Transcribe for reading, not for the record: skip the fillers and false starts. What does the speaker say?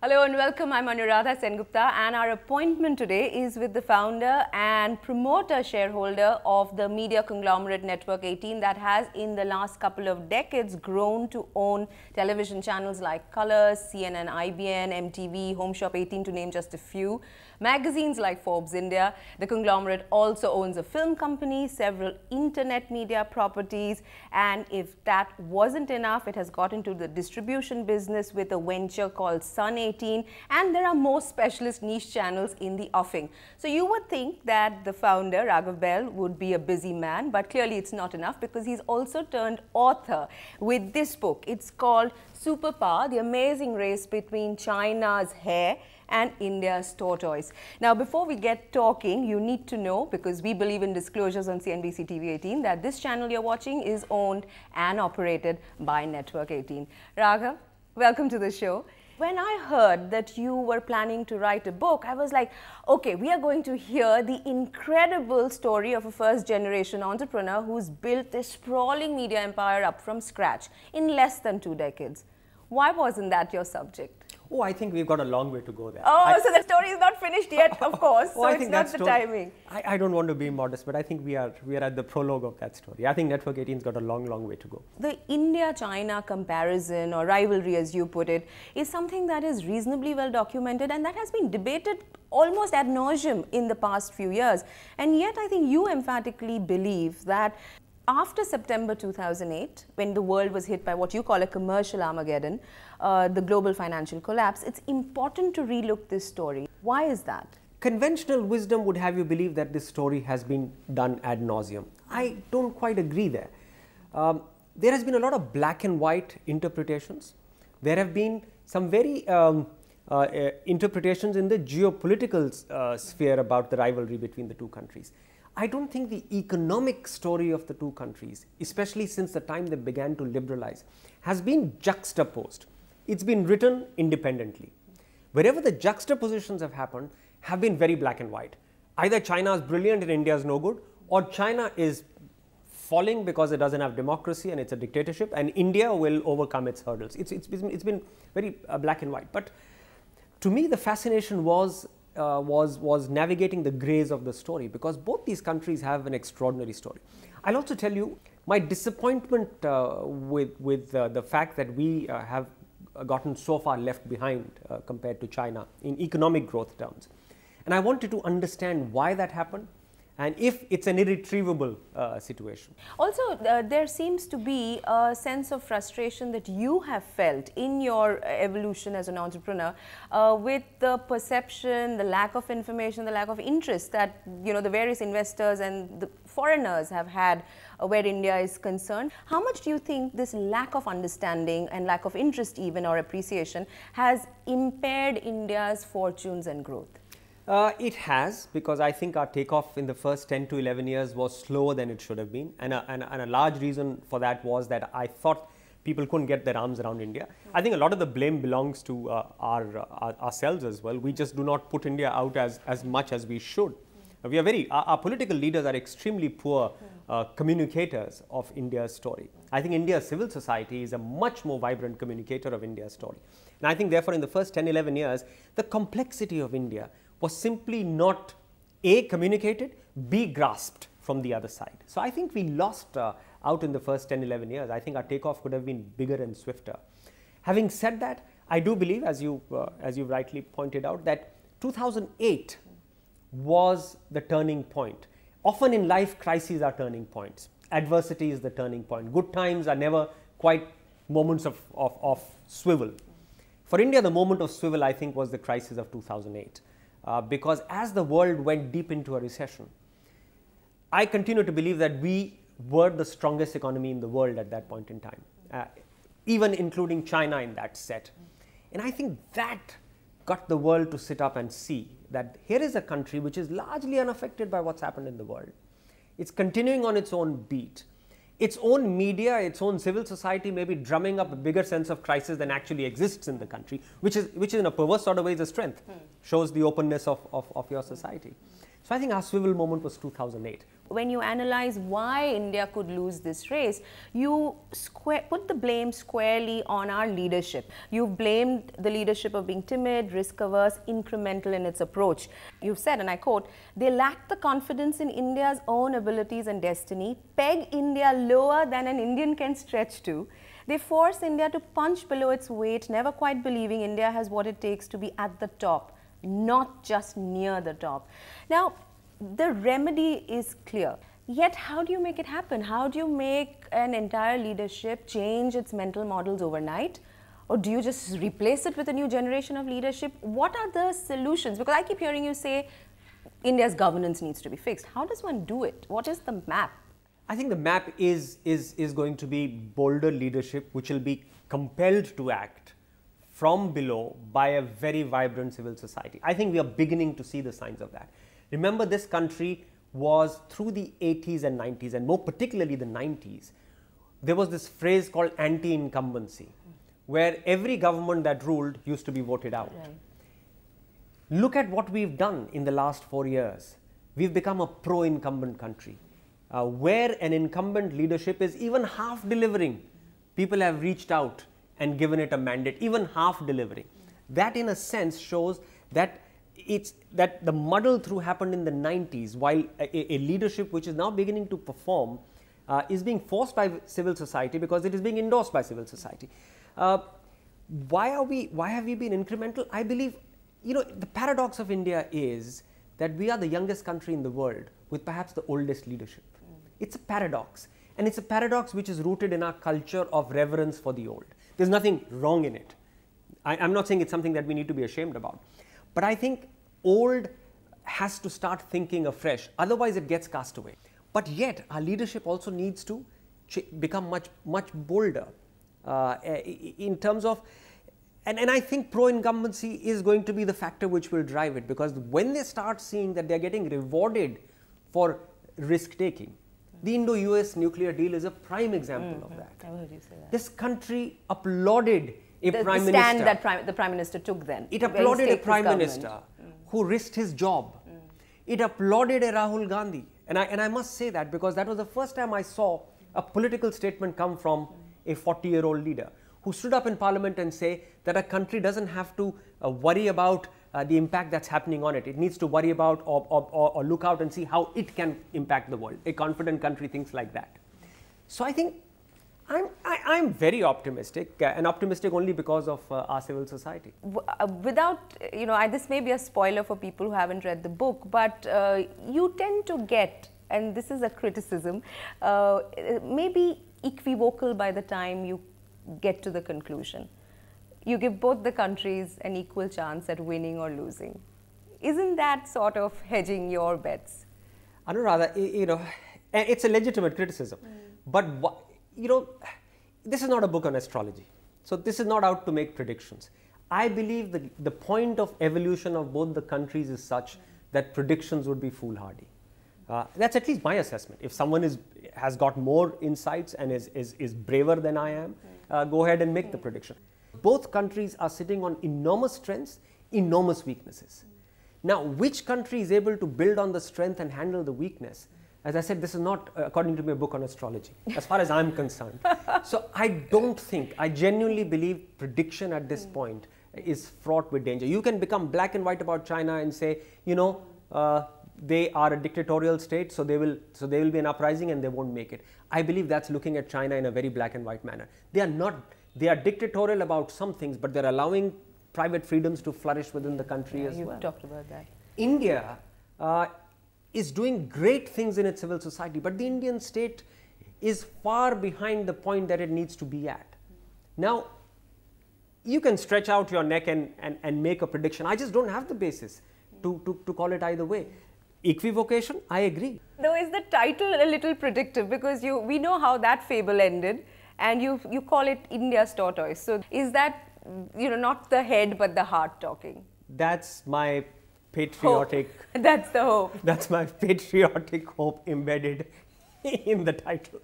Hello and welcome. I'm Anuradha Sengupta and our appointment today is with the founder and promoter shareholder of the media conglomerate Network 18 that has in the last couple of decades grown to own television channels like Colors, CNN, IBN, MTV, Home Shop 18 to name just a few. Magazines like Forbes India. The conglomerate also owns a film company, several internet media properties, and if that wasn't enough, it has got into the distribution business with a venture called Sun 18, and there are more specialist niche channels in the offing. So you would think that the founder, Raghav Bahl, would be a busy man, but clearly it's not enough because he's also turned author with this book. It's called Superpower, the amazing race between China's hare and India's tortoise. Now, before we get talking, you need to know, because we believe in disclosures on CNBC TV 18, that this channel you're watching is owned and operated by Network 18. Raghav, welcome to the show. When I heard that you were planning to write a book, I was like, okay, we are going to hear the incredible story of a first-generation entrepreneur who's built this sprawling media empire up from scratch in less than 2 decades. Why wasn't that your subject? Oh, I think we've got a long way to go there. Oh, so the story is not finished yet, of course. So it's not the timing. I don't want to be modest, but I think we are at the prologue of that story. I think Network 18's got a long, long way to go. The India-China comparison or rivalry, as you put it, is something that is reasonably well documented and that has been debated almost ad nauseum in the past few years. And yet, I think you emphatically believe that after September 2008, when the world was hit by what you call a commercial Armageddon, the global financial collapse, it's important to relook this story. Why is that? Conventional wisdom would have you believe that this story has been done ad nauseum. I don't quite agree there. There has been a lot of black and white interpretations. There have been some very interpretations in the geopolitical sphere about the rivalry between the two countries. I don't think the economic story of the two countries, especially since the time they began to liberalize, has been juxtaposed. It's been written independently. Wherever the juxtapositions have been very black and white. Either China is brilliant and India is no good, or China is falling because it doesn't have democracy and it's a dictatorship, and India will overcome its hurdles. It's been very black and white. But to me, the fascination was navigating the grays of the story, because both these countries have an extraordinary story. I'll also tell you my disappointment with the fact that we have gotten so far left behind compared to China in economic growth terms. And I wanted to understand why that happened and if it's an irretrievable situation. Also, there seems to be a sense of frustration that you have felt in your evolution as an entrepreneur with the perception, the lack of information, the lack of interest that the various investors and the foreigners have had where India is concerned. How much do you think this lack of understanding and lack of interest even or appreciation has impaired India's fortunes and growth? It has, because I think our takeoff in the first 10 to 11 years was slower than it should have been, and a large reason for that was that I thought people couldn't get their arms around India. I think a lot of the blame belongs to ourselves as well. We just do not put India out as much as we should. We are our political leaders are extremely poor communicators of India's story. I think India's civil society is a much more vibrant communicator of India's story. And I think therefore in the first 10, 11 years, the complexity of India was simply not A, communicated, B, grasped from the other side. So I think we lost out in the first 10, 11 years. I think our takeoff could have been bigger and swifter. Having said that, I do believe, as you rightly pointed out, that 2008 was the turning point. Often in life, crises are turning points. Adversity is the turning point. Good times are never quite moments of swivel. For India, the moment of swivel, I think, was the crisis of 2008. Because as the world went deep into a recession, I continue to believe that we were the strongest economy in the world at that point in time, even including China in that set. And I think that got the world to sit up and see that here is a country which is largely unaffected by what's happened in the world. It's continuing on its own beat. Its own media, its own civil society may be drumming up a bigger sense of crisis than actually exists in the country, which is in a perverse sort of way is a strength, shows the openness of your society. So I think our swivel moment was 2008. when you analyze why India could lose this race, you put the blame squarely on our leadership. You've blamed the leadership of being timid, risk-averse, incremental in its approach. You've said, and I quote, "They lack the confidence in India's own abilities and destiny, peg India lower than an Indian can stretch to. They force India to punch below its weight, never quite believing India has what it takes to be at the top, not just near the top." Now, the remedy is clear. Yet, how do you make it happen? How do you make an entire leadership change its mental models overnight? Or do you just replace it with a new generation of leadership? What are the solutions? Because I keep hearing you say India's governance needs to be fixed. How does one do it? What is the map? I think the map is going to be bolder leadership, which will be compelled to act from below by a very vibrant civil society. I think we are beginning to see the signs of that. Remember, this country was through the 80s and 90s, and more particularly the 90s, there was this phrase called anti-incumbency, where every government that ruled used to be voted out. Right. Look at what we've done in the last 4 years. We've become a pro-incumbent country. Where an incumbent leadership is even half delivering, people have reached out and given it a mandate, even half delivering. That in a sense shows that the muddle through happened in the 90s, while a leadership which is now beginning to perform is being forced by civil society because it is being endorsed by civil society. Why have we been incremental? I believe, the paradox of India is that we are the youngest country in the world with perhaps the oldest leadership. It's a paradox, and it's a paradox which is rooted in our culture of reverence for the old. There's nothing wrong in it. I'm not saying it's something that we need to be ashamed about, but I think old has to start thinking afresh, otherwise it gets cast away. But yet our leadership also needs to become much bolder in terms of, and I think pro-incumbency is going to be the factor which will drive it, because when they start seeing that they're getting rewarded for risk-taking, the Indo-US nuclear deal is a prime example of that. I heard you say that. This country applauded the Prime Minister. The stand that the Prime Minister took then. It applauded a Prime Minister who risked his job. It applauded a Rahul Gandhi. And I must say that because that was the first time I saw a political statement come from a 40-year-old leader who stood up in Parliament and say that a country doesn't have to worry about the impact that's happening on it. It needs to worry about or look out and see how it can impact the world. A confident country thinks like that. So I think I'm very optimistic, and optimistic only because of our civil society. Without, this may be a spoiler for people who haven't read the book, but you tend to get, and this is a criticism, maybe equivocal by the time you get to the conclusion. You give both the countries an equal chance at winning or losing. Isn't that sort of hedging your bets? Anuradha, it's a legitimate criticism, but this is not a book on astrology. So this is not out to make predictions. I believe the point of evolution of both the countries is such that predictions would be foolhardy. That's at least my assessment. If someone has got more insights and is braver than I am, go ahead and make the prediction. Both countries are sitting on enormous strengths, enormous weaknesses. Now, which country is able to build on the strength and handle the weakness? As I said, this is not, according to me, a book on astrology, as far as I'm concerned. So I genuinely believe prediction at this point is fraught with danger. You can become black and white about China and say, they are a dictatorial state, so there will be an uprising and they won't make it. I believe that's looking at China in a very black and white manner. They are not. They are dictatorial about some things, but they're allowing private freedoms to flourish within the country as well. You've talked about that. India is doing great things in its civil society, but the Indian state is far behind the point that it needs to be at. Now, you can stretch out your neck and make a prediction. I just don't have the basis to call it either way. Equivocation, I agree. Though is the title a little predictive, because we know how that fable ended, and you call it India's tortoise. So is that not the head but the heart talking? That's my patriotic hope. That's the hope. That's my patriotic hope embedded in the title.